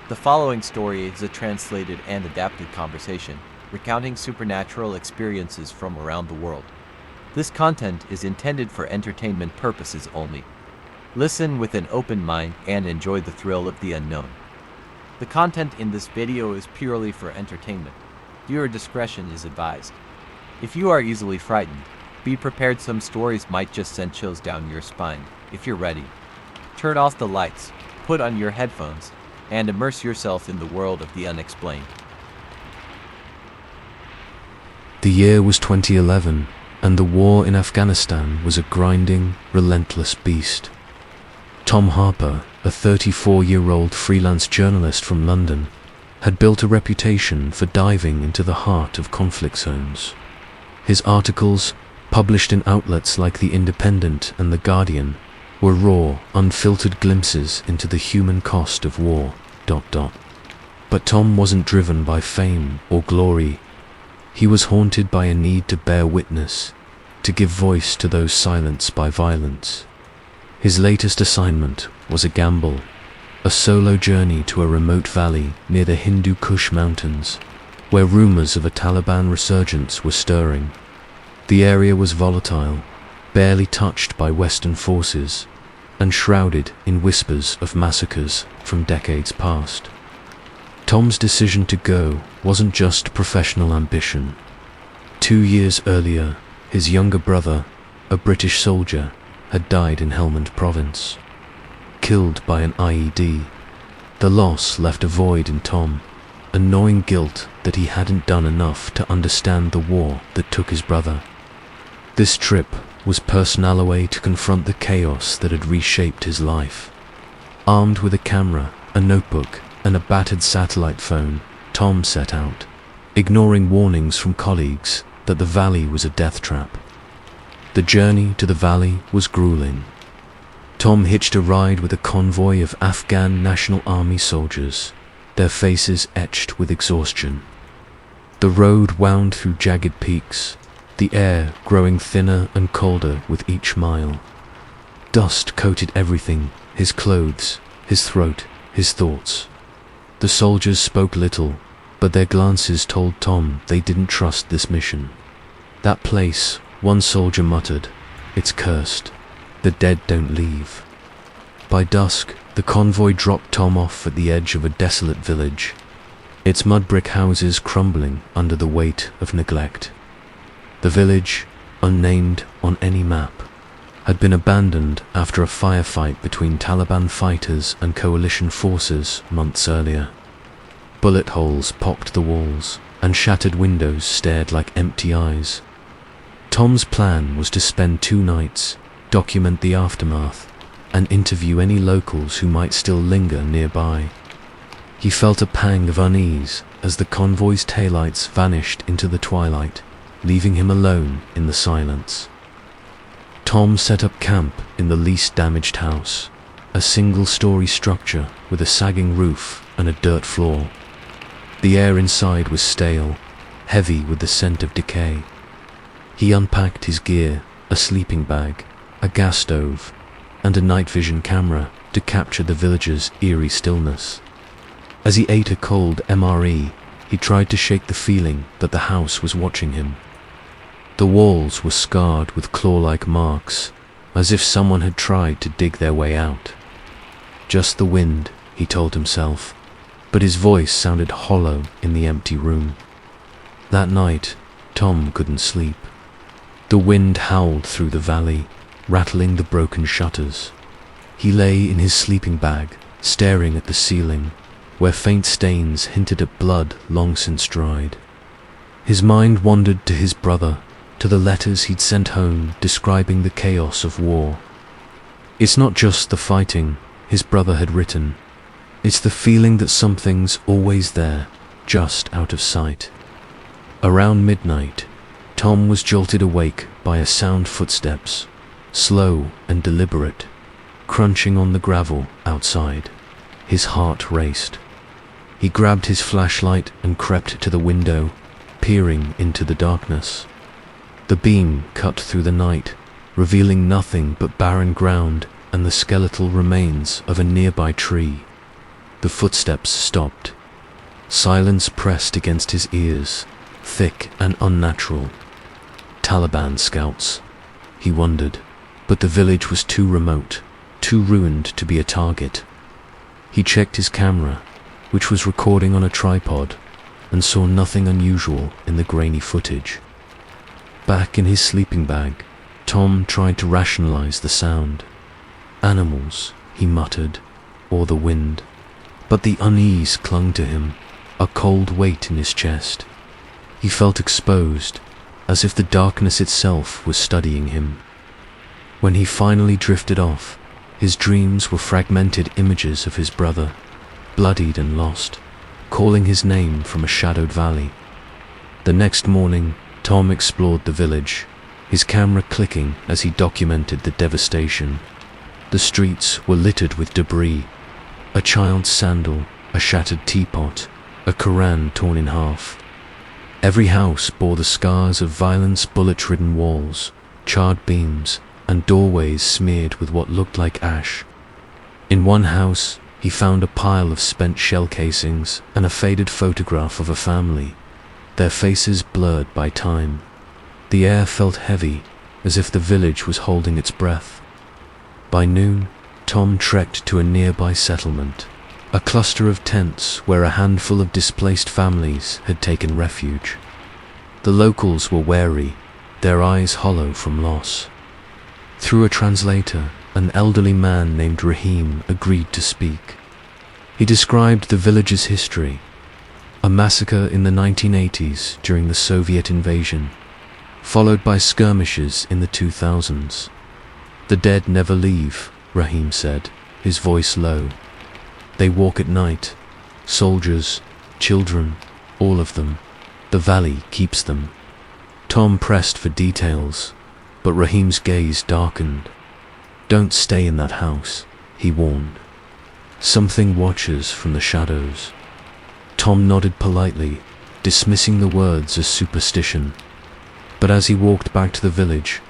The following story is a translated and adapted conversation, recounting supernatural experiences from around the world. This content is intended for entertainment purposes only. Listen with an open mind and enjoy the thrill of the unknown. The content in this video is purely for entertainment. Viewer discretion is advised. If you are easily frightened, be prepared some stories might just send chills down your spine. If you're ready, turn off the lights, put on your headphones, and immerse yourself in the world of the unexplained. The year was 2011, and the war in Afghanistan was a grinding, relentless beast. Tom Harper, a 34-year-old freelance journalist from London, had built a reputation for diving into the heart of conflict zones. His articles, published in outlets like The Independent and The Guardian, were raw, unfiltered glimpses into the human cost of war. But Tom wasn't driven by fame or glory. He was haunted by a need to bear witness, to give voice to those silenced by violence. His latest assignment was a gamble, a solo journey to a remote valley near the Hindu Kush Mountains, where rumors of a Taliban resurgence were stirring. The area was volatile, barely touched by Western forces, and shrouded in whispers of massacres from decades past. Tom's decision to go wasn't just professional ambition. 2 years earlier, his younger brother, a British soldier, had died in Helmand province, killed by an IED. The loss left a void in Tom, a gnawing guilt that he hadn't done enough to understand the war that took his brother. This trip was personal way to confront the chaos that had reshaped his life. Armed with a camera, a notebook, and a battered satellite phone, Tom set out, ignoring warnings from colleagues that the valley was a death trap. The journey to the valley was grueling. Tom hitched a ride with a convoy of Afghan National Army soldiers, their faces etched with exhaustion. The road wound through jagged peaks, the air growing thinner and colder with each mile. Dust coated everything, his clothes, his throat, his thoughts. The soldiers spoke little, but their glances told Tom they didn't trust this mission. That place, one soldier muttered, "It's cursed. The dead don't leave." By dusk, the convoy dropped Tom off at the edge of a desolate village, its mud brick houses crumbling under the weight of neglect. The village, unnamed on any map, had been abandoned after a firefight between Taliban fighters and coalition forces months earlier. Bullet holes pocked the walls, and shattered windows stared like empty eyes. Tom's plan was to spend 2 nights, document the aftermath, and interview any locals who might still linger nearby. He felt a pang of unease as the convoy's taillights vanished into the twilight, leaving him alone in the silence. Tom set up camp in the least damaged house, a single-story structure with a sagging roof and a dirt floor. The air inside was stale, heavy with the scent of decay. He unpacked his gear, a sleeping bag, a gas stove, and a night vision camera to capture the village's eerie stillness. As he ate a cold MRE, he tried to shake the feeling that the house was watching him. The walls were scarred with claw-like marks, as if someone had tried to dig their way out. Just the wind, he told himself, but his voice sounded hollow in the empty room. That night, Tom couldn't sleep. The wind howled through the valley, rattling the broken shutters. He lay in his sleeping bag, staring at the ceiling, where faint stains hinted at blood long since dried. His mind wandered to his brother, to the letters he'd sent home describing the chaos of war. "It's not just the fighting," his brother had written. "It's the feeling that something's always there, just out of sight." Around midnight, Tom was jolted awake by a sound footsteps, slow and deliberate, crunching on the gravel outside. His heart raced. He grabbed his flashlight and crept to the window, peering into the darkness. The beam cut through the night, revealing nothing but barren ground and the skeletal remains of a nearby tree. The footsteps stopped. Silence pressed against his ears, thick and unnatural. Taliban scouts, he wondered, but the village was too remote, too ruined to be a target. He checked his camera, which was recording on a tripod, and saw nothing unusual in the grainy footage. Back in his sleeping bag, Tom tried to rationalize the sound. Animals, he muttered, or the wind. But the unease clung to him, a cold weight in his chest. He felt exposed, as if the darkness itself was studying him. When he finally drifted off, his dreams were fragmented images of his brother, bloodied and lost, calling his name from a shadowed valley. The next morning, Tom explored the village, his camera clicking as he documented the devastation. The streets were littered with debris. A child's sandal, a shattered teapot, a Koran torn in half. Every house bore the scars of violence, bullet-ridden walls, charred beams, and doorways smeared with what looked like ash. In one house, he found a pile of spent shell casings and a faded photograph of a family, their faces blurred by time. The air felt heavy, as if the village was holding its breath. By noon, Tom trekked to a nearby settlement, a cluster of tents where a handful of displaced families had taken refuge. The locals were wary, their eyes hollow from loss. Through a translator, an elderly man named Rahim agreed to speak. He described the village's history, a massacre in the 1980s during the Soviet invasion, followed by skirmishes in the 2000s. "The dead never leave," Rahim said, his voice low. "They walk at night. Soldiers, children, all of them. The valley keeps them." Tom pressed for details, but Rahim's gaze darkened. "Don't stay in that house," he warned. "Something watches from the shadows." Tom nodded politely, dismissing the words as superstition. But as he walked back to the village,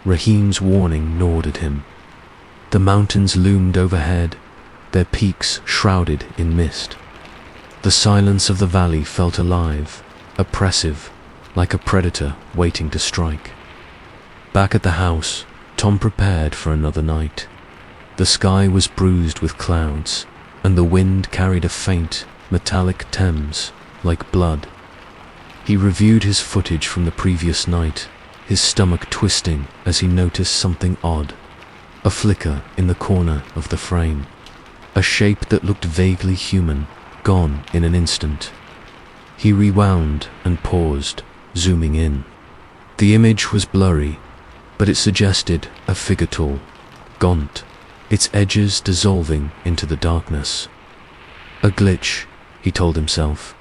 Rahim's warning gnawed at him. The mountains loomed overhead, their peaks shrouded in mist. The silence of the valley felt alive, oppressive, like a predator waiting to strike. Back at the house, Tom prepared for another night. The sky was bruised with clouds, and the wind carried a faint, metallic Thames, like blood. He reviewed his footage from the previous night, his stomach twisting as he noticed something odd. A flicker in the corner of the frame. A shape that looked vaguely human, gone in an instant. He rewound and paused, zooming in. The image was blurry, but it suggested a figure tall, gaunt, its edges dissolving into the darkness. A glitch, he told himself,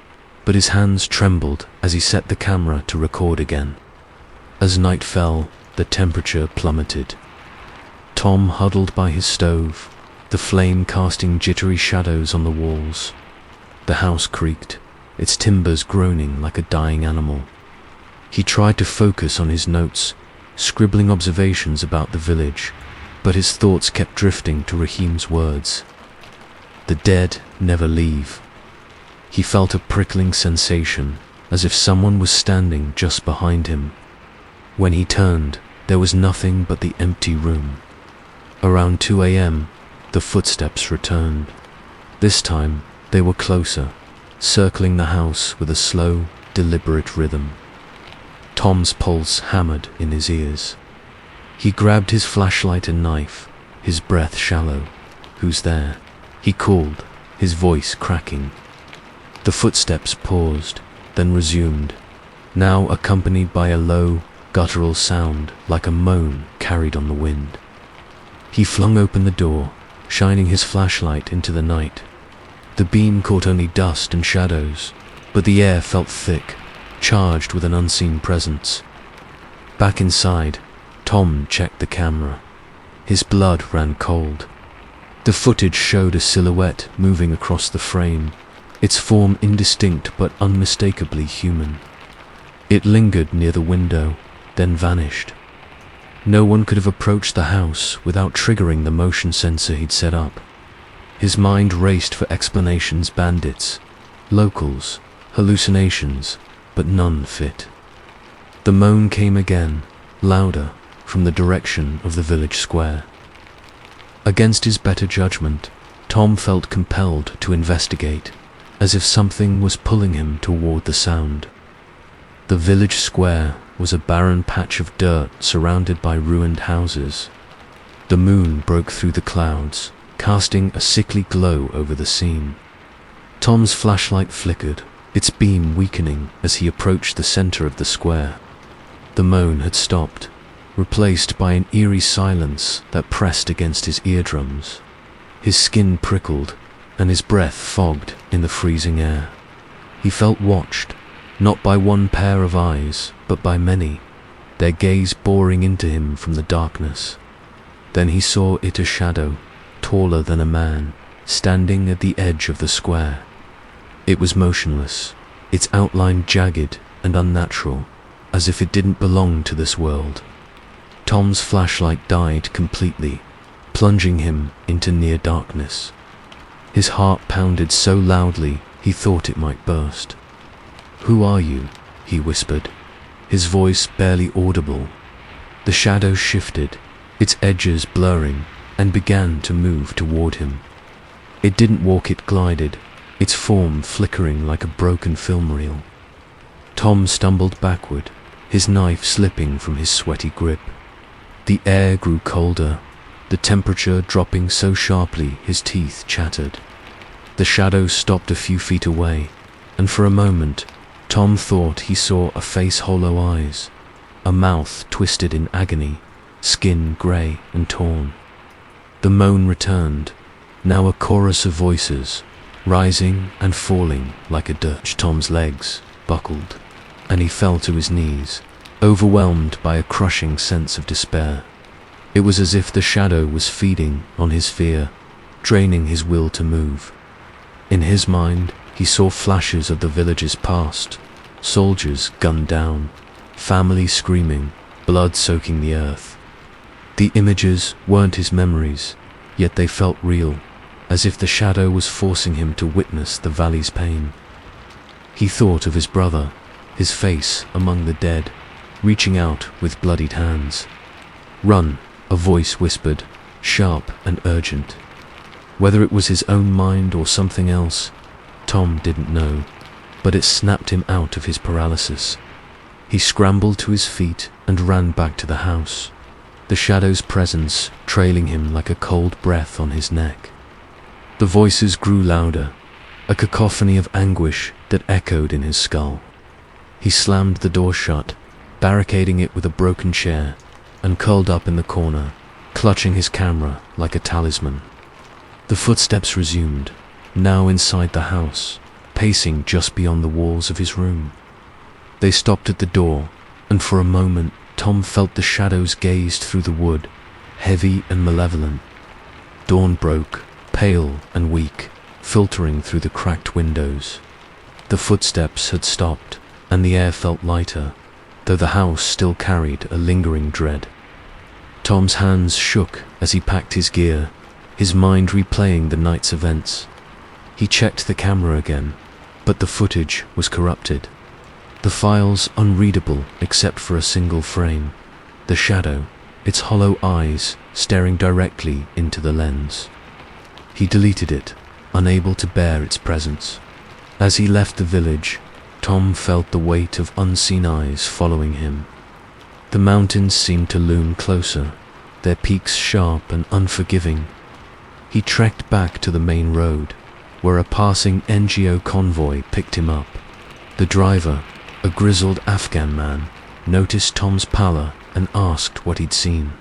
but his hands trembled as he set the camera to record again. As night fell, the temperature plummeted. Tom huddled by his stove, the flame casting jittery shadows on the walls. The house creaked, its timbers groaning like a dying animal. He tried to focus on his notes, scribbling observations about the village, but his thoughts kept drifting to Rahim's words. "The dead never leave." He felt a prickling sensation, as if someone was standing just behind him. When he turned, there was nothing but the empty room. Around 2 a.m., the footsteps returned. This time, they were closer, circling the house with a slow, deliberate rhythm. Tom's pulse hammered in his ears. He grabbed his flashlight and knife, his breath shallow. "Who's there?" he called, his voice cracking. The footsteps paused, then resumed, now accompanied by a low, guttural sound like a moan carried on the wind. He flung open the door, shining his flashlight into the night. The beam caught only dust and shadows, but the air felt thick, charged with an unseen presence. Back inside, Tom checked the camera. His blood ran cold. The footage showed a silhouette moving across the frame, its form indistinct but unmistakably human. It lingered near the window, then vanished. No one could have approached the house without triggering the motion sensor he'd set up. His mind raced for explanations: bandits, locals, hallucinations, but none fit. The moan came again, louder, from the direction of the village square. Against his better judgment, Tom felt compelled to investigate, as if something was pulling him toward the sound. The village square was a barren patch of dirt surrounded by ruined houses. The moon broke through the clouds, casting a sickly glow over the scene. Tom's flashlight flickered, its beam weakening as he approached the center of the square. The moan had stopped, replaced by an eerie silence that pressed against his eardrums. His skin prickled, and his breath fogged in the freezing air. He felt watched, not by one pair of eyes, but by many, their gaze boring into him from the darkness. Then he saw it, a shadow, taller than a man, standing at the edge of the square. It was motionless, its outline jagged and unnatural, as if it didn't belong to this world. Tom's flashlight died completely, plunging him into near darkness. His heart pounded so loudly he thought it might burst. "Who are you?" he whispered, his voice barely audible. The shadow shifted, its edges blurring, and began to move toward him. It didn't walk, it glided, its form flickering like a broken film reel. Tom stumbled backward, his knife slipping from his sweaty grip. The air grew colder, the temperature dropping so sharply his teeth chattered. The shadow stopped a few feet away, and for a moment, Tom thought he saw a face, hollow eyes, a mouth twisted in agony, skin grey and torn. The moan returned, now a chorus of voices, rising and falling like a dirge. Tom's legs buckled, and he fell to his knees, overwhelmed by a crushing sense of despair. It was as if the shadow was feeding on his fear, draining his will to move. In his mind, he saw flashes of the village's past, soldiers gunned down, families screaming, blood soaking the earth. The images weren't his memories, yet they felt real, as if the shadow was forcing him to witness the valley's pain. He thought of his brother, his face among the dead, reaching out with bloodied hands. "Run," a voice whispered, sharp and urgent. Whether it was his own mind or something else, Tom didn't know, but it snapped him out of his paralysis. He scrambled to his feet and ran back to the house, the shadow's presence trailing him like a cold breath on his neck. The voices grew louder, a cacophony of anguish that echoed in his skull. He slammed the door shut, barricading it with a broken chair, and curled up in the corner, clutching his camera like a talisman. The footsteps resumed, now inside the house, pacing just beyond the walls of his room. They stopped at the door, and for a moment Tom felt the shadows gazed through the wood, heavy and malevolent. Dawn broke, pale and weak, filtering through the cracked windows. The footsteps had stopped, and the air felt lighter, though the house still carried a lingering dread. Tom's hands shook as he packed his gear, his mind replaying the night's events. He checked the camera again, but the footage was corrupted. The files unreadable except for a single frame, the shadow, its hollow eyes staring directly into the lens. He deleted it, unable to bear its presence. As he left the village, Tom felt the weight of unseen eyes following him. The mountains seemed to loom closer, their peaks sharp and unforgiving. He trekked back to the main road, where a passing NGO convoy picked him up. The driver, a grizzled Afghan man, noticed Tom's pallor and asked what he'd seen.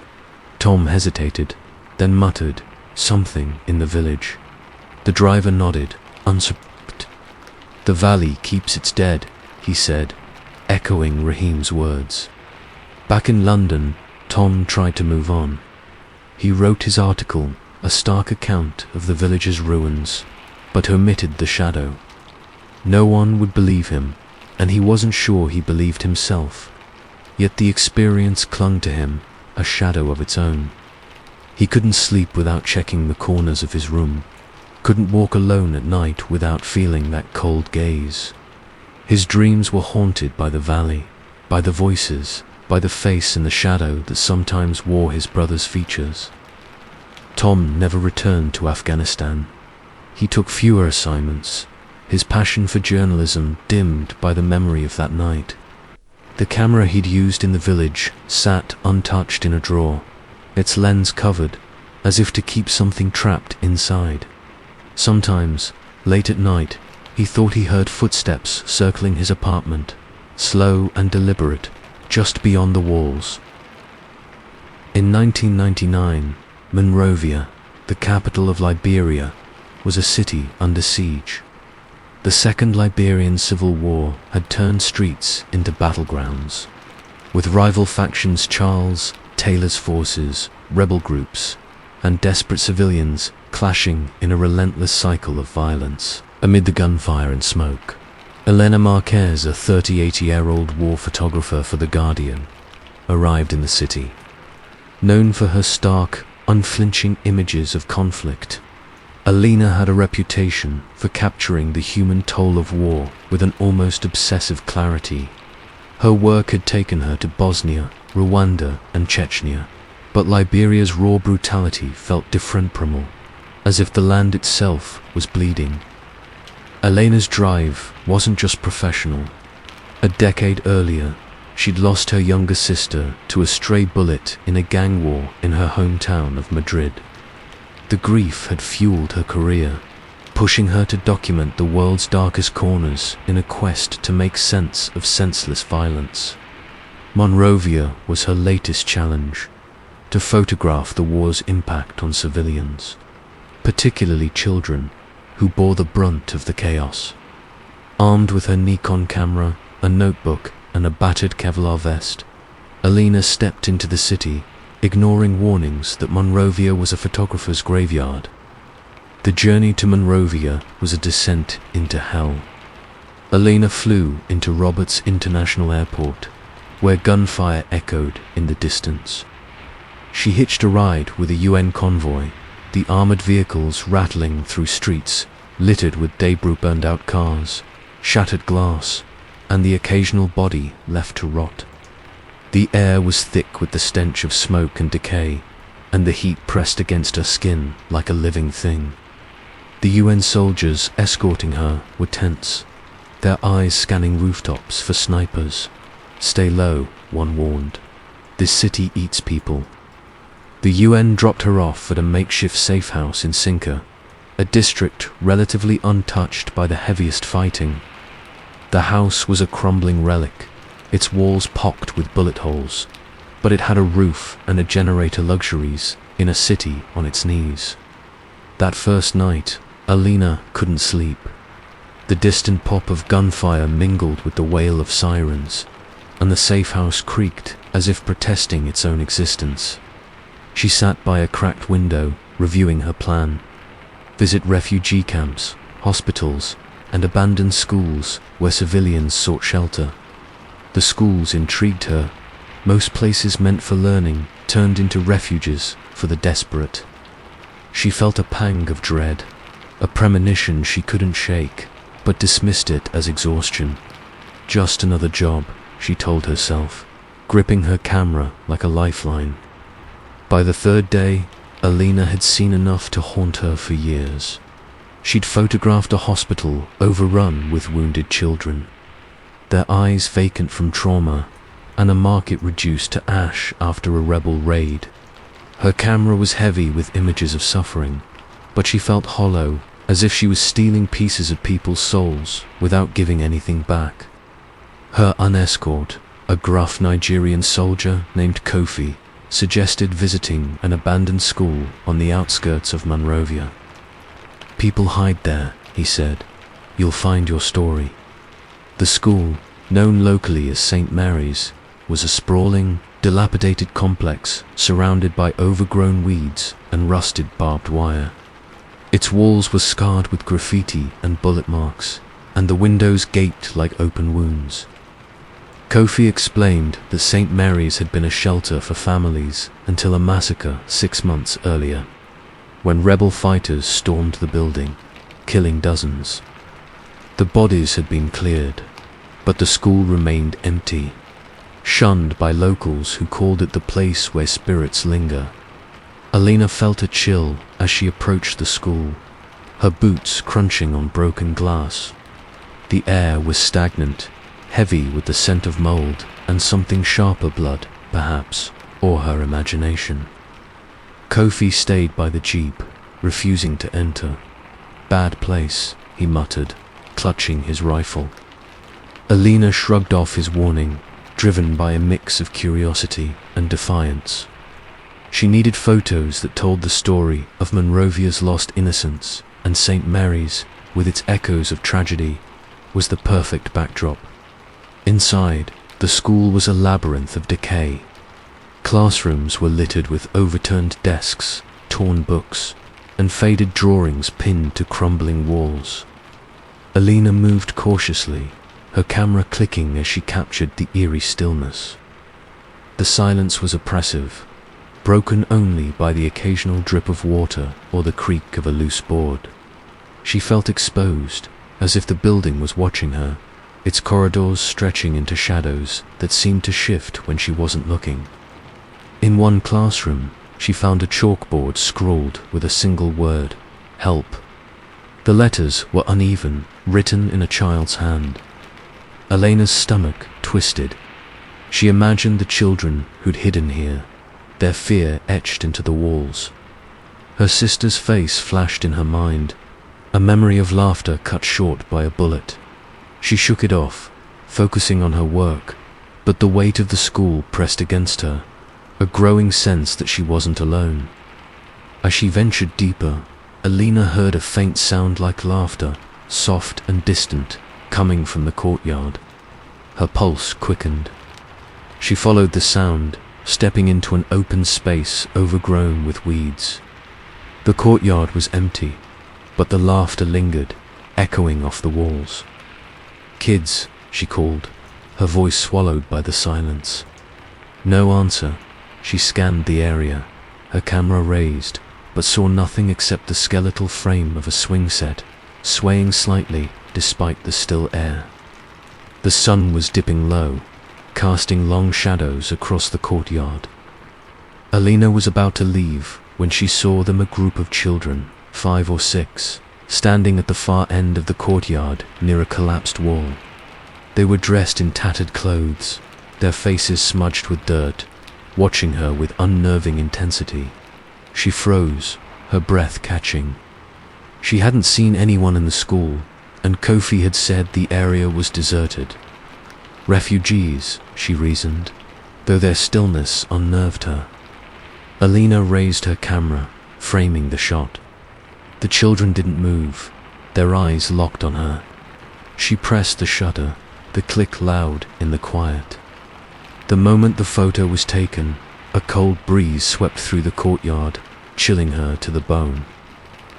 Tom hesitated, then muttered something in the village. The driver nodded, unsurprised. "The valley keeps its dead," he said, echoing Raheem's words. Back in London, Tom tried to move on. He wrote his article, a stark account of the village's ruins, but omitted the shadow. No one would believe him, and he wasn't sure he believed himself. Yet the experience clung to him, a shadow of its own. He couldn't sleep without checking the corners of his room. couldn't walk alone at night without feeling that cold gaze. His dreams were haunted by the valley, by the voices, by the face in the shadow that sometimes wore his brother's features. Tom never returned to Afghanistan. He took fewer assignments, his passion for journalism dimmed by the memory of that night. The camera he'd used in the village sat untouched in a drawer, its lens covered, as if to keep something trapped inside. Sometimes, late at night, he thought he heard footsteps circling his apartment, slow and deliberate, just beyond the walls. In 1999, Monrovia, the capital of Liberia, was a city under siege. The Second Liberian Civil War had turned streets into battlegrounds, with rival factions Charles Taylor's forces, rebel groups, and desperate civilians clashing in a relentless cycle of violence. Amid the gunfire and smoke, Elena Marquez, a 38-year-old war photographer for The Guardian, arrived in the city. Known for her stark, unflinching images of conflict, Elena had a reputation for capturing the human toll of war with an almost obsessive clarity. Her work had taken her to Bosnia, Rwanda, and Chechnya, but Liberia's raw brutality felt different, as if the land itself was bleeding. Elena's drive wasn't just professional. A decade earlier, she'd lost her younger sister to a stray bullet in a gang war in her hometown of Madrid. The grief had fueled her career, pushing her to document the world's darkest corners in a quest to make sense of senseless violence. Monrovia was her latest challenge, to photograph the war's impact on civilians, particularly children, who bore the brunt of the chaos. Armed with her Nikon camera, a notebook, and a battered Kevlar vest, Elena stepped into the city, ignoring warnings that Monrovia was a photographer's graveyard. The journey to Monrovia was a descent into hell. Elena flew into Roberts International Airport, where gunfire echoed in the distance. She hitched a ride with a UN convoy, the armored vehicles rattling through streets littered with debris-burned-out cars, shattered glass, and the occasional body left to rot. The air was thick with the stench of smoke and decay, and the heat pressed against her skin like a living thing. The UN soldiers escorting her were tense, their eyes scanning rooftops for snipers. "Stay low," one warned. "This city eats people." The UN dropped her off at a makeshift safe house in Sinca, a district relatively untouched by the heaviest fighting. The house was a crumbling relic, its walls pocked with bullet holes, but it had a roof and a generator luxuries in a city on its knees. That first night, Elena couldn't sleep. The distant pop of gunfire mingled with the wail of sirens, and the safe house creaked as if protesting its own existence. She sat by a cracked window, reviewing her plan. Visit refugee camps, hospitals, and abandoned schools where civilians sought shelter. The schools intrigued her. Most places meant for learning turned into refuges for the desperate. She felt a pang of dread, a premonition she couldn't shake, but dismissed it as exhaustion. Just another job, she told herself, gripping her camera like a lifeline. By the third day, Elena had seen enough to haunt her for years. She'd photographed a hospital overrun with wounded children, their eyes vacant from trauma, and a market reduced to ash after a rebel raid. Her camera was heavy with images of suffering, but she felt hollow, as if she was stealing pieces of people's souls without giving anything back. Her unescort, a gruff Nigerian soldier named Kofi, suggested visiting an abandoned school on the outskirts of Monrovia. "People hide there," he said. "You'll find your story." The school, known locally as St. Mary's, was a sprawling, dilapidated complex surrounded by overgrown weeds and rusted barbed wire. Its walls were scarred with graffiti and bullet marks, and the windows gaped like open wounds. Kofi explained that St. Mary's had been a shelter for families until a massacre 6 months earlier. when rebel fighters stormed the building, killing dozens. The bodies had been cleared, but the school remained empty, shunned by locals who called it the place where spirits linger. Alina felt a chill as she approached the school, her boots crunching on broken glass. The air was stagnant, heavy with the scent of mold and something sharper blood, perhaps, or her imagination. Kofi stayed by the jeep, refusing to enter. "Bad place," he muttered, clutching his rifle. Alina shrugged off his warning, driven by a mix of curiosity and defiance. She needed photos that told the story of Monrovia's lost innocence, and St. Mary's, with its echoes of tragedy, was the perfect backdrop. Inside, the school was a labyrinth of decay. Classrooms were littered with overturned desks, torn books, and faded drawings pinned to crumbling walls. Alina moved cautiously, her camera clicking as she captured the eerie stillness. The silence was oppressive, broken only by the occasional drip of water or the creak of a loose board. She felt exposed, as if the building was watching her, its corridors stretching into shadows that seemed to shift when she wasn't looking. In one classroom, she found a chalkboard scrawled with a single word: help. The letters were uneven, written in a child's hand. Elena's stomach twisted. She imagined the children who'd hidden here, their fear etched into the walls. Her sister's face flashed in her mind, a memory of laughter cut short by a bullet. She shook it off, focusing on her work, but the weight of the school pressed against her, a growing sense that she wasn't alone. As she ventured deeper, Alina heard a faint sound like laughter, soft and distant, coming from the courtyard. Her pulse quickened. She followed the sound, stepping into an open space overgrown with weeds. The courtyard was empty, but the laughter lingered, echoing off the walls. "Kids," she called, her voice swallowed by the silence. No answer. She scanned the area, her camera raised, but saw nothing except the skeletal frame of a swing set, swaying slightly despite the still air. The sun was dipping low, casting long shadows across the courtyard. Alina was about to leave when she saw them, a group of children, 5 or 6, standing at the far end of the courtyard near a collapsed wall. They were dressed in tattered clothes, their faces smudged with dirt, watching her with unnerving intensity. She froze, her breath catching. She hadn't seen anyone in the school, and Kofi had said the area was deserted. Refugees, she reasoned, though their stillness unnerved her. Alina raised her camera, framing the shot. The children didn't move, their eyes locked on her. She pressed the shutter, the click loud in the quiet. The moment the photo was taken, a cold breeze swept through the courtyard, chilling her to the bone.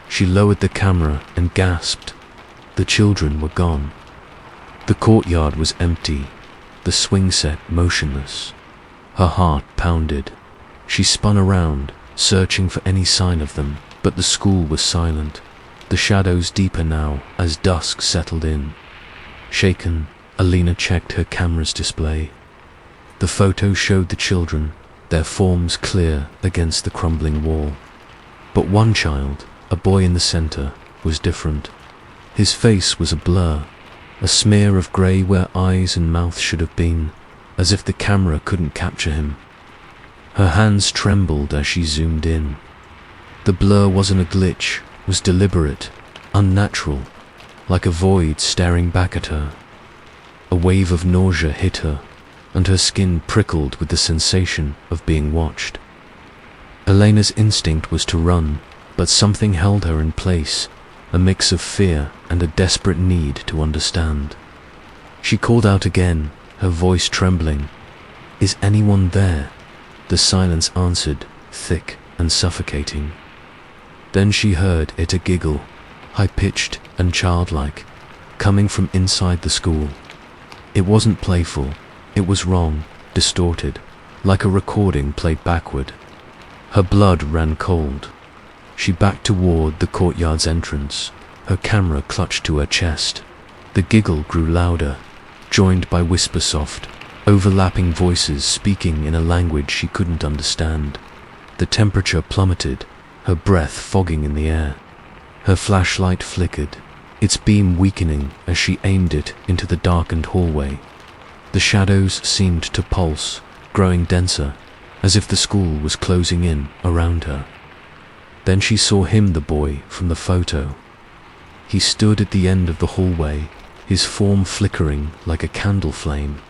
She lowered the camera and gasped. The children were gone. The courtyard was empty, the swing set motionless. Her heart pounded. She spun around, searching for any sign of them, but the school was silent, the shadows deeper now as dusk settled in. Shaken, Alina checked her camera's display. The photo showed the children, their forms clear against the crumbling wall. But one child, a boy in the center, was different. His face was a blur, a smear of grey where eyes and mouth should have been, as if the camera couldn't capture him. Her hands trembled as she zoomed in. The blur wasn't a glitch, was deliberate, unnatural, like a void staring back at her. A wave of nausea hit her, and her skin prickled with the sensation of being watched. Elena's instinct was to run, but something held her in place, a mix of fear and a desperate need to understand. She called out again, her voice trembling. "Is anyone there?" The silence answered, thick and suffocating. Then she heard it, a giggle, high-pitched and childlike, coming from inside the school. It wasn't playful. It was wrong, distorted, like a recording played backward. Her blood ran cold. She backed toward the courtyard's entrance, her camera clutched to her chest. The giggle grew louder, joined by whisper-soft, overlapping voices speaking in a language she couldn't understand. The temperature plummeted, her breath fogging in the air. Her flashlight flickered, its beam weakening as she aimed it into the darkened hallway. The shadows seemed to pulse, growing denser, as if the school was closing in around her. Then she saw him, the boy from the photo. He stood at the end of the hallway, his form flickering like a candle flame.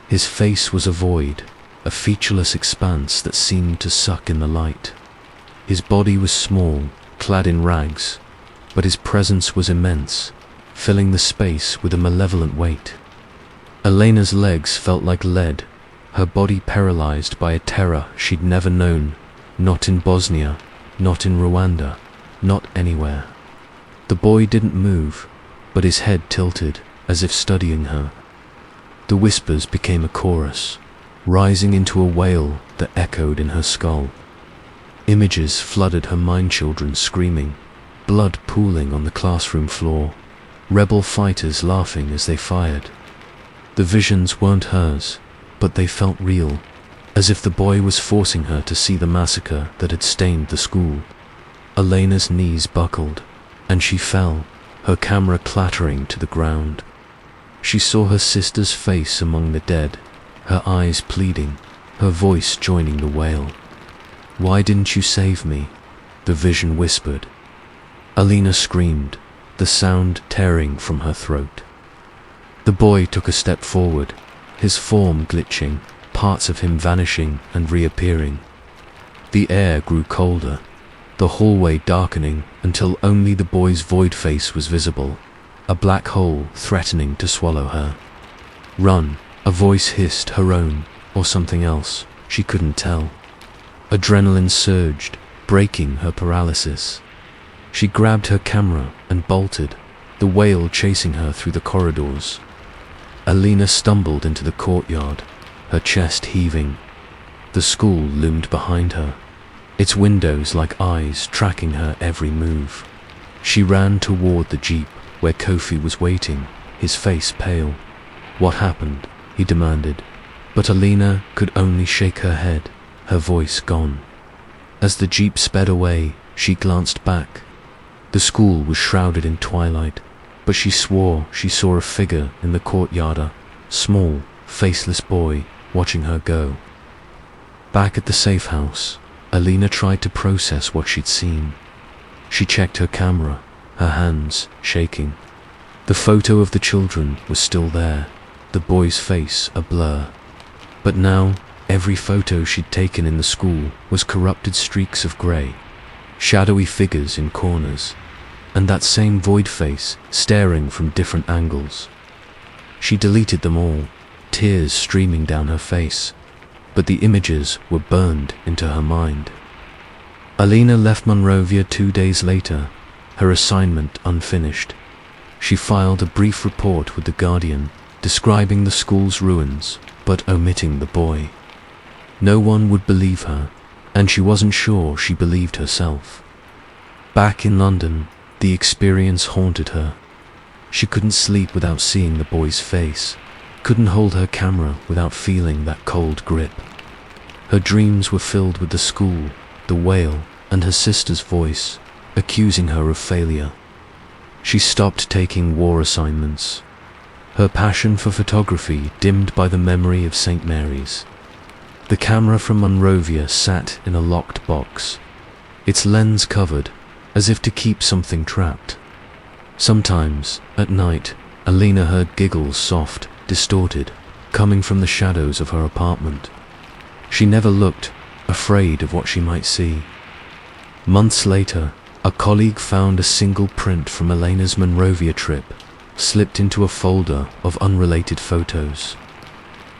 His face was a void, a featureless expanse that seemed to suck in the light. His body was small, clad in rags, but his presence was immense, filling the space with a malevolent weight. Elena's legs felt like lead, her body paralyzed by a terror she'd never known, not in Bosnia, not in Rwanda, not anywhere. The boy didn't move, but his head tilted, as if studying her. The whispers became a chorus, rising into a wail that echoed in her skull. Images flooded her mind, children screaming, blood pooling on the classroom floor, rebel fighters laughing as they fired. The visions weren't hers, but they felt real, as if the boy was forcing her to see the massacre that had stained the school. Elena's knees buckled, and she fell, her camera clattering to the ground. She saw her sister's face among the dead, her eyes pleading, her voice joining the wail. "Why didn't you save me?" the vision whispered. Elena screamed, the sound tearing from her throat. The boy took a step forward, his form glitching, parts of him vanishing and reappearing. The air grew colder, the hallway darkening until only the boy's void face was visible, a black hole threatening to swallow her. "Run," a voice hissed, her own, or something else, she couldn't tell. Adrenaline surged, breaking her paralysis. She grabbed her camera and bolted, the wail chasing her through the corridors. Elena stumbled into the courtyard, her chest heaving. The school loomed behind her, its windows like eyes tracking her every move. She ran toward the jeep where Kofi was waiting, his face pale. "What happened?" he demanded, but Elena could only shake her head, her voice gone. As the jeep sped away, she glanced back. The school was shrouded in twilight, but she swore she saw a figure in the courtyard, a small, faceless boy watching her go. Back at the safe house, Elena tried to process what she'd seen. She checked her camera, her hands shaking. The photo of the children was still there, the boy's face a blur. But now, every photo she'd taken in the school was corrupted streaks of grey, shadowy figures in corners, and that same void face staring from different angles. She deleted them all, tears streaming down her face, but the images were burned into her mind. Elena left Monrovia 2 days later, her assignment unfinished. She filed a brief report with The Guardian, describing the school's ruins, but omitting the boy. No one would believe her, and she wasn't sure she believed herself. Back in London, the experience haunted her. She couldn't sleep without seeing the boy's face, couldn't hold her camera without feeling that cold grip. Her dreams were filled with the school, the wail, and her sister's voice, accusing her of failure. She stopped taking war assignments, her passion for photography dimmed by the memory of St. Mary's. The camera from Monrovia sat in a locked box, its lens covered, as if to keep something trapped. Sometimes, at night, Elena heard giggles, soft, distorted, coming from the shadows of her apartment. She never looked, afraid of what she might see. Months later, a colleague found a single print from Elena's Monrovia trip, slipped into a folder of unrelated photos.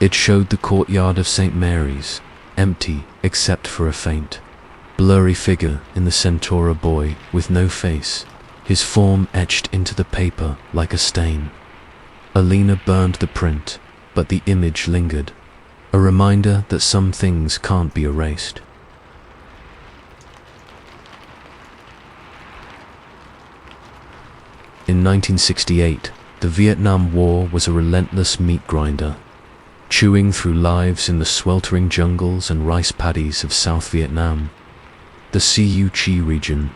It showed the courtyard of St. Mary's, empty except for a faint, blurry figure in the Centaura boy with no face, his form etched into the paper like a stain. Elena burned the print, but the image lingered, a reminder that some things can't be erased. In 1968, the Vietnam War was a relentless meat grinder, chewing through lives in the sweltering jungles and rice paddies of South Vietnam. The Siu Chi region,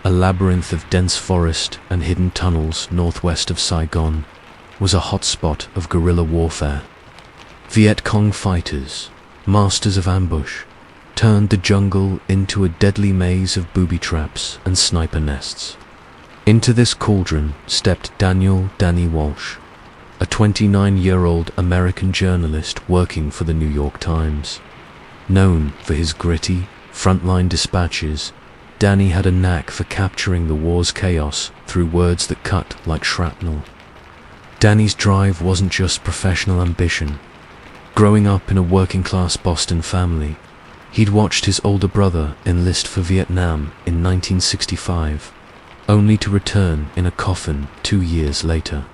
a labyrinth of dense forest and hidden tunnels northwest of Saigon, was a hotspot of guerrilla warfare. Viet Cong fighters, masters of ambush, turned the jungle into a deadly maze of booby traps and sniper nests. Into this cauldron stepped Danny Walsh, a 29-year-old American journalist working for the New York Times. Known for his gritty, frontline dispatches, Danny had a knack for capturing the war's chaos through words that cut like shrapnel. Danny's drive wasn't just professional ambition. Growing up in a working-class Boston family, he'd watched his older brother enlist for Vietnam in 1965, only to return in a coffin 2 years later.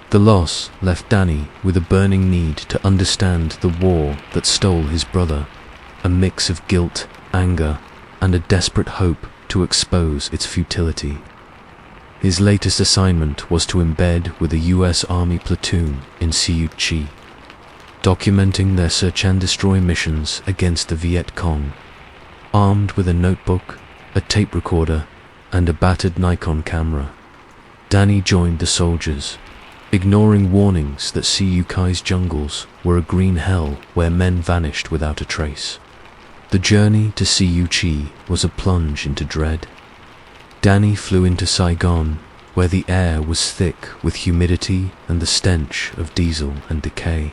The loss left Danny with a burning need to understand the war that stole his brother, a mix of guilt, anger, and a desperate hope to expose its futility. His latest assignment was to embed with a US Army platoon in Siu Chi, documenting their search and destroy missions against the Viet Cong. Armed with a notebook, a tape recorder, and a battered Nikon camera, Danny joined the soldiers, ignoring warnings that Siu Chi's jungles were a green hell where men vanished without a trace. The journey to Siu Chi was a plunge into dread. Danny flew into Saigon, where the air was thick with humidity and the stench of diesel and decay.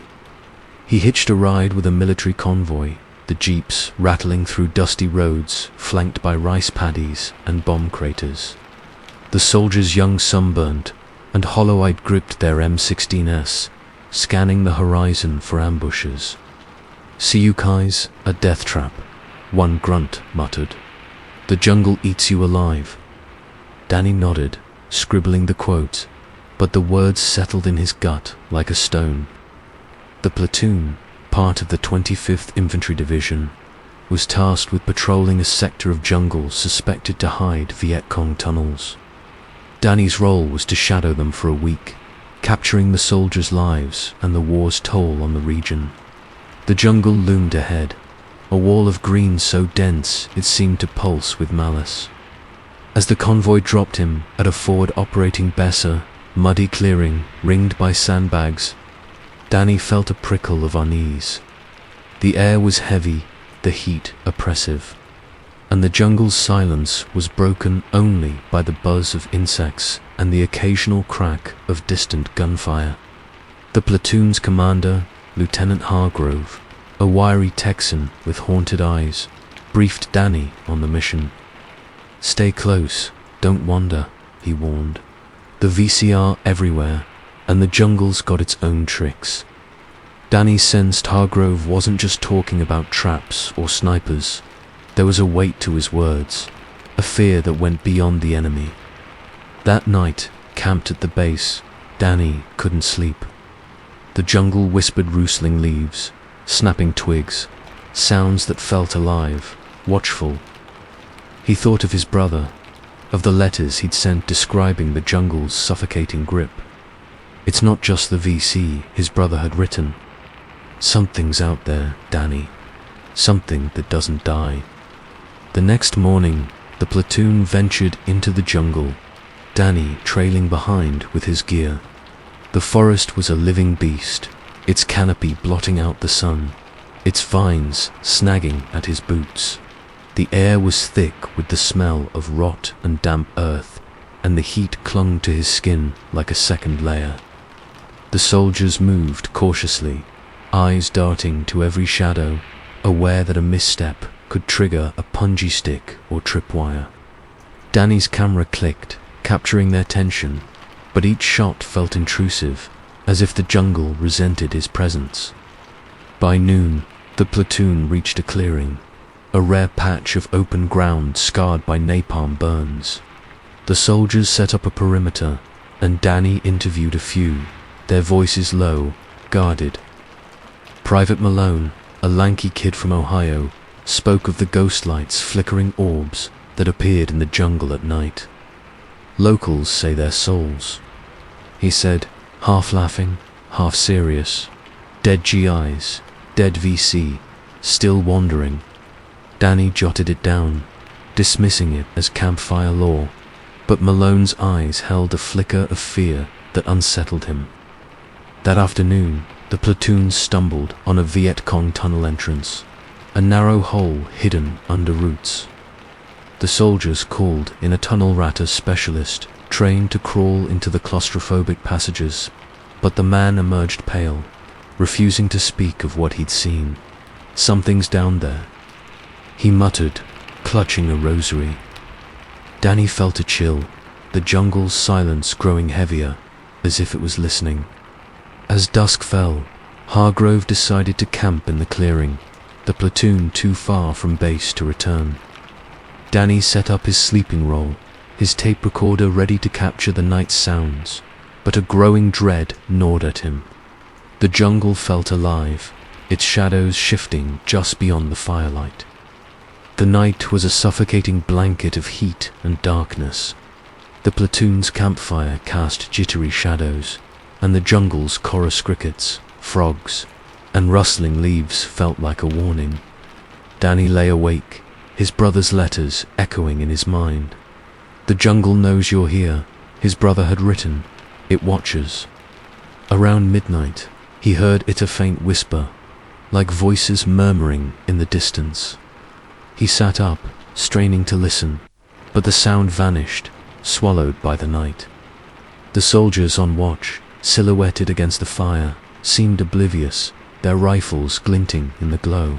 He hitched a ride with a military convoy, the jeeps rattling through dusty roads flanked by rice paddies and bomb craters. The soldiers, young sunburnt and hollow-eyed, gripped their M16s, scanning the horizon for ambushes. Siu Chi's a death trap, one grunt muttered. The jungle eats you alive. Danny nodded, scribbling the quote, but the words settled in his gut like a stone. The platoon, part of the 25th Infantry Division, was tasked with patrolling a sector of jungle suspected to hide Viet Cong tunnels. Danny's role was to shadow them for a week, capturing the soldiers' lives and the war's toll on the region. The jungle loomed ahead, a wall of green so dense it seemed to pulse with malice. As the convoy dropped him at a forward operating Besser, muddy clearing ringed by sandbags, Danny felt a prickle of unease. The air was heavy, the heat oppressive, and the jungle's silence was broken only by the buzz of insects and the occasional crack of distant gunfire. The platoon's commander, Lieutenant Hargrove, a wiry Texan with haunted eyes, briefed Danny on the mission. "Stay close, don't wander," he warned. "The VCR everywhere, and the jungle's got its own tricks." Danny sensed Hargrove wasn't just talking about traps or snipers. There was a weight to his words, a fear that went beyond the enemy. That night, camped at the base, Danny couldn't sleep. The jungle whispered rustling leaves, snapping twigs, sounds that felt alive, watchful. He thought of his brother, of the letters he'd sent describing the jungle's suffocating grip. It's not just the VC, his brother had written. Something's out there, Danny. Something that doesn't die. The next morning, the platoon ventured into the jungle, Danny trailing behind with his gear. The forest was a living beast, its canopy blotting out the sun, its vines snagging at his boots. The air was thick with the smell of rot and damp earth, and the heat clung to his skin like a second layer. The soldiers moved cautiously, eyes darting to every shadow, aware that a misstep could trigger a punji stick or tripwire. Danny's camera clicked, capturing their tension, but each shot felt intrusive, as if the jungle resented his presence. By noon, the platoon reached a clearing, a rare patch of open ground scarred by napalm burns. The soldiers set up a perimeter, and Danny interviewed a few, their voices low, guarded. Private Malone, a lanky kid from Ohio, spoke of the ghost lights, flickering orbs that appeared in the jungle at night. Locals say they're souls. He said, half laughing, half serious. Dead GIs, dead VC, still wandering. Danny jotted it down, dismissing it as campfire lore, but Malone's eyes held a flicker of fear that unsettled him. That afternoon, the platoon stumbled on a Viet Cong tunnel entrance, a narrow hole hidden under roots. The soldiers called in a tunnel ratter specialist trained to crawl into the claustrophobic passages, but the man emerged pale, refusing to speak of what he'd seen. Something's down there, he muttered, clutching a rosary. Danny felt a chill, the jungle's silence growing heavier, as if it was listening. As dusk fell, Hargrove decided to camp in the clearing, the platoon too far from base to return. Danny set up his sleeping roll, his tape recorder ready to capture the night's sounds, but a growing dread gnawed at him. The jungle felt alive, its shadows shifting just beyond the firelight. The night was a suffocating blanket of heat and darkness. The platoon's campfire cast jittery shadows, and the jungle's chorus crickets, frogs, and rustling leaves felt like a warning. Danny lay awake, his brother's letters echoing in his mind. The jungle knows you're here, his brother had written. It watches. Around midnight, he heard it a faint whisper, like voices murmuring in the distance. He sat up, straining to listen, but the sound vanished, swallowed by the night. The soldiers on watch, silhouetted against the fire, seemed oblivious, their rifles glinting in the glow.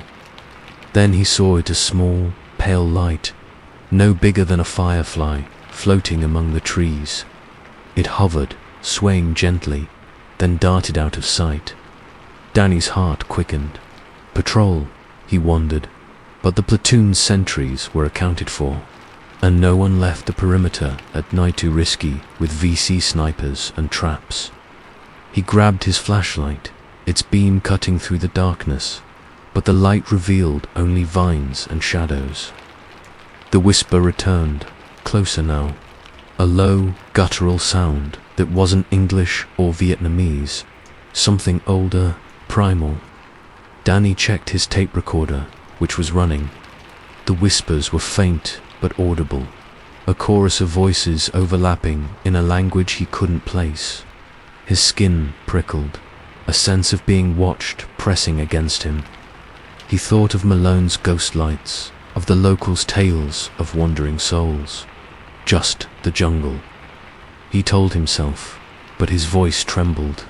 Then he saw it a small, pale light, no bigger than a firefly, floating among the trees. It hovered, swaying gently, then darted out of sight. Danny's heart quickened. Patrol, he wondered, but the platoon's sentries were accounted for, and no one left the perimeter at night too risky with VC snipers and traps. He grabbed his flashlight, its beam cutting through the darkness, but the light revealed only vines and shadows. The whisper returned, closer now, a low, guttural sound that wasn't English or Vietnamese, something older, primal. Danny checked his tape recorder, which was running. The whispers were faint but audible, a chorus of voices overlapping in a language he couldn't place. His skin prickled, a sense of being watched pressing against him. He thought of Malone's ghost lights, of the locals' tales of wandering souls. Just the jungle. He told himself, but his voice trembled.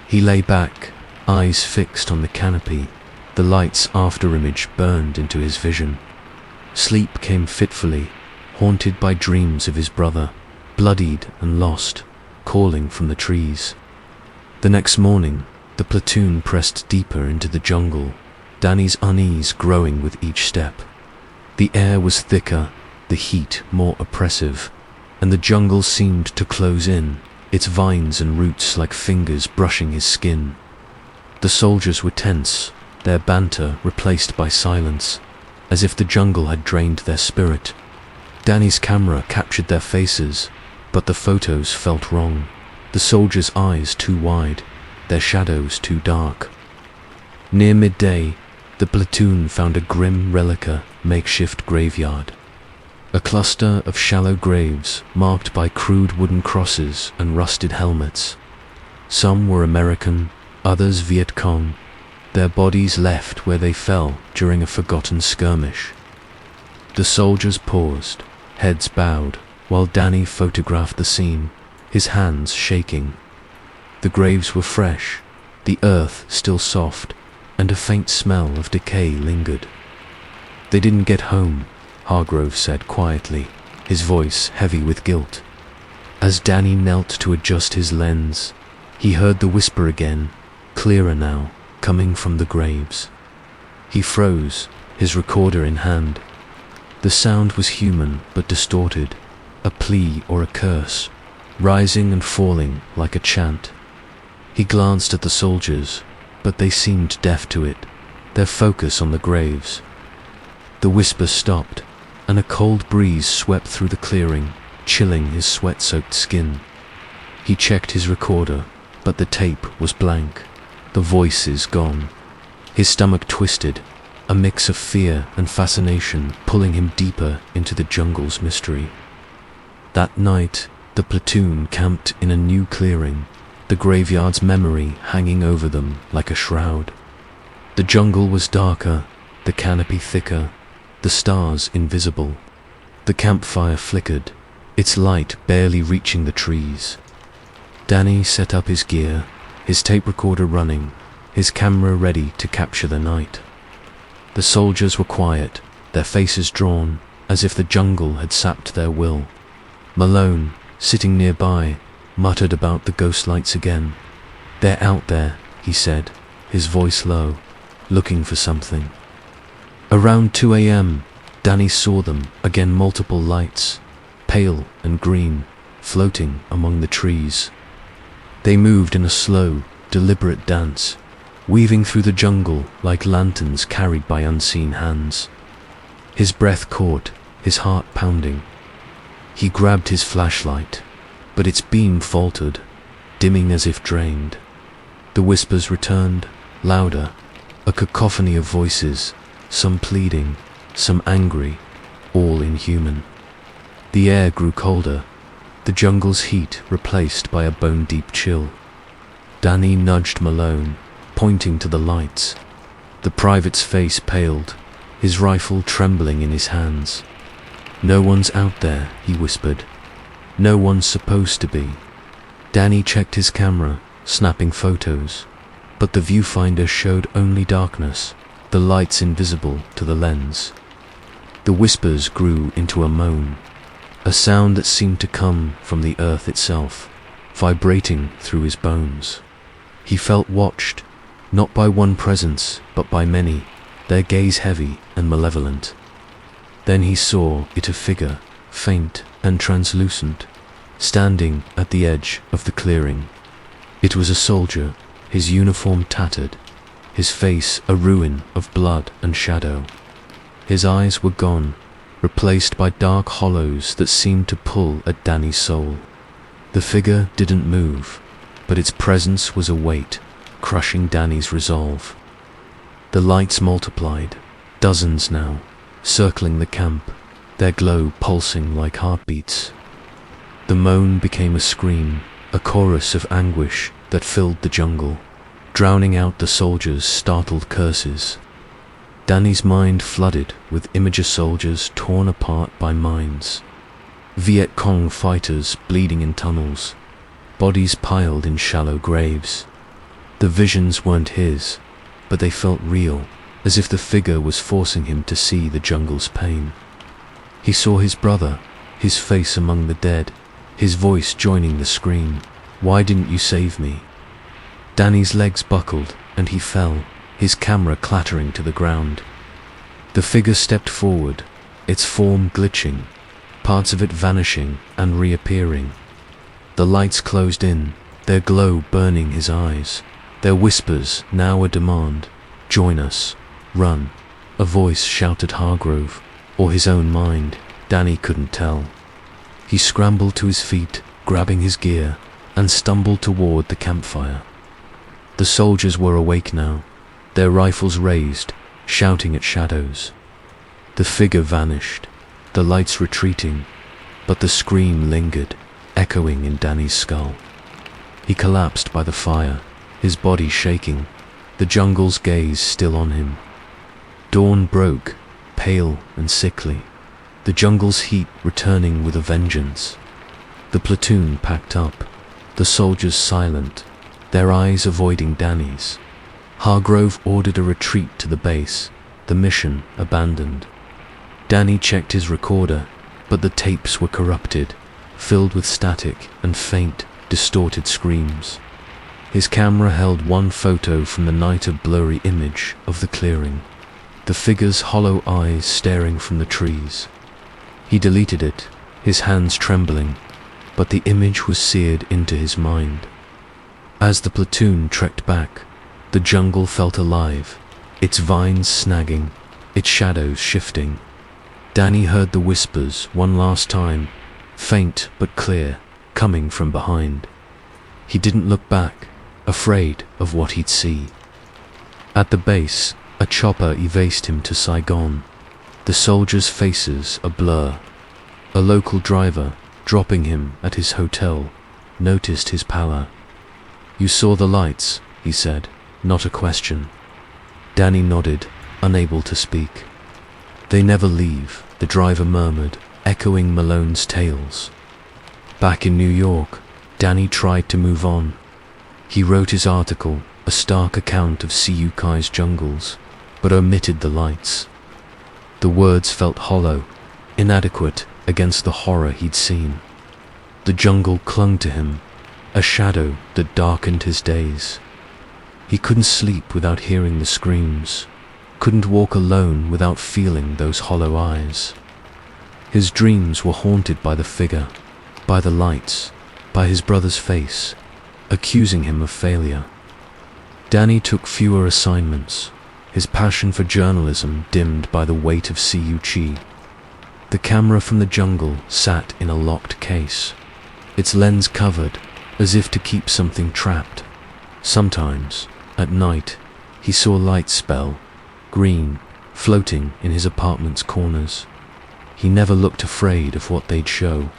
He lay back, eyes fixed on the canopy. The light's afterimage burned into his vision. Sleep came fitfully, haunted by dreams of his brother, bloodied and lost, calling from the trees. The next morning, the platoon pressed deeper into the jungle, Danny's unease growing with each step. The air was thicker, the heat more oppressive, and the jungle seemed to close in, its vines and roots like fingers brushing his skin. The soldiers were tense, their banter replaced by silence, as if the jungle had drained their spirit. Danny's camera captured their faces, but the photos felt wrong. The soldiers' eyes too wide, their shadows too dark. Near midday, the platoon found a grim relica makeshift graveyard. A cluster of shallow graves marked by crude wooden crosses and rusted helmets. Some were American, others Viet Cong, their bodies left where they fell during a forgotten skirmish. The soldiers paused, heads bowed, while Danny photographed the scene, his hands shaking. The graves were fresh, the earth still soft, and a faint smell of decay lingered. They didn't get home, Hargrove said quietly, his voice heavy with guilt. As Danny knelt to adjust his lens, he heard the whisper again, clearer now, coming from the graves. He froze, his recorder in hand. The sound was human but distorted, a plea or a curse, rising and falling like a chant. He glanced at the soldiers, but they seemed deaf to it, their focus on the graves. The whisper stopped, and a cold breeze swept through the clearing, chilling his sweat-soaked skin. He checked his recorder, but the tape was blank. The voices gone. His stomach twisted, a mix of fear and fascination pulling him deeper into the jungle's mystery. That night, the platoon camped in a new clearing, the graveyard's memory hanging over them like a shroud. The jungle was darker, the canopy thicker, the stars invisible. The campfire flickered, its light barely reaching the trees. Danny set up his gear, his tape recorder running, his camera ready to capture the night. The soldiers were quiet, their faces drawn, as if the jungle had sapped their will. Malone, sitting nearby, muttered about the ghost lights again. "They're out there," he said, his voice low, looking for something. Around 2 a.m., Danny saw them, again multiple lights, pale and green, floating among the trees. They moved in a slow, deliberate dance, weaving through the jungle like lanterns carried by unseen hands. His breath caught, his heart pounding. He grabbed his flashlight, but its beam faltered, dimming as if drained. The whispers returned, louder, a cacophony of voices, some pleading, some angry, all inhuman. The air grew colder, the jungle's heat replaced by a bone-deep chill. Danny nudged Malone, pointing to the lights. The private's face paled, his rifle trembling in his hands. "No one's out there," he whispered. "No one's supposed to be." Danny checked his camera, snapping photos, but the viewfinder showed only darkness, the lights invisible to the lens. The whispers grew into a moan, a sound that seemed to come from the earth itself, vibrating through his bones. He felt watched, not by one presence, but by many, their gaze heavy and malevolent. Then he saw it, a figure, faint and translucent, standing at the edge of the clearing. It was a soldier, his uniform tattered, his face a ruin of blood and shadow. His eyes were gone, replaced by dark hollows that seemed to pull at Danny's soul. The figure didn't move, but its presence was a weight, crushing Danny's resolve. The lights multiplied, dozens now, circling the camp, their glow pulsing like heartbeats. The moan became a scream, a chorus of anguish that filled the jungle, drowning out the soldiers' startled curses. Danny's mind flooded with images, soldiers torn apart by mines, Viet Cong fighters bleeding in tunnels, bodies piled in shallow graves. The visions weren't his, but they felt real, as if the figure was forcing him to see the jungle's pain. He saw his brother, his face among the dead, his voice joining the scream, "Why didn't you save me?" Danny's legs buckled, and he fell, his camera clattering to the ground. The figure stepped forward, its form glitching, parts of it vanishing and reappearing. The lights closed in, their glow burning his eyes, their whispers now a demand, "Join us, run." A voice shouted Hargrove, or his own mind, Danny couldn't tell. He scrambled to his feet, grabbing his gear, and stumbled toward the campfire. The soldiers were awake now, their rifles raised, shouting at shadows. The figure vanished, the lights retreating, but the scream lingered, echoing in Danny's skull. He collapsed by the fire, his body shaking, the jungle's gaze still on him. Dawn broke, pale and sickly, the jungle's heat returning with a vengeance. The platoon packed up, the soldiers silent, their eyes avoiding Danny's. Hargrove ordered a retreat to the base, the mission abandoned. Danny checked his recorder, but the tapes were corrupted, filled with static and faint, distorted screams. His camera held one photo from the night, of blurry image of the clearing, the figure's hollow eyes staring from the trees. He deleted it, his hands trembling, but the image was seared into his mind. As the platoon trekked back, the jungle felt alive, its vines snagging, its shadows shifting. Danny heard the whispers one last time, faint but clear, coming from behind. He didn't look back, afraid of what he'd see. At the base, a chopper evased him to Saigon, the soldiers' faces a blur. A local driver, dropping him at his hotel, noticed his pallor. "You saw the lights," he said, not a question. Danny nodded, unable to speak. "They never leave," the driver murmured, echoing Malone's tales. Back in New York, Danny tried to move on. He wrote his article, a stark account of Siukai's jungles, but omitted the lights. The words felt hollow, inadequate against the horror he'd seen. The jungle clung to him, a shadow that darkened his days. He couldn't sleep without hearing the screams, couldn't walk alone without feeling those hollow eyes. His dreams were haunted by the figure, by the lights, by his brother's face, accusing him of failure. Danny took fewer assignments, his passion for journalism dimmed by the weight of Siuchi. The camera from the jungle sat in a locked case, its lens covered, as if to keep something trapped. Sometimes, at night, he saw lights spell, green, floating in his apartment's corners. He never looked afraid of what they'd show.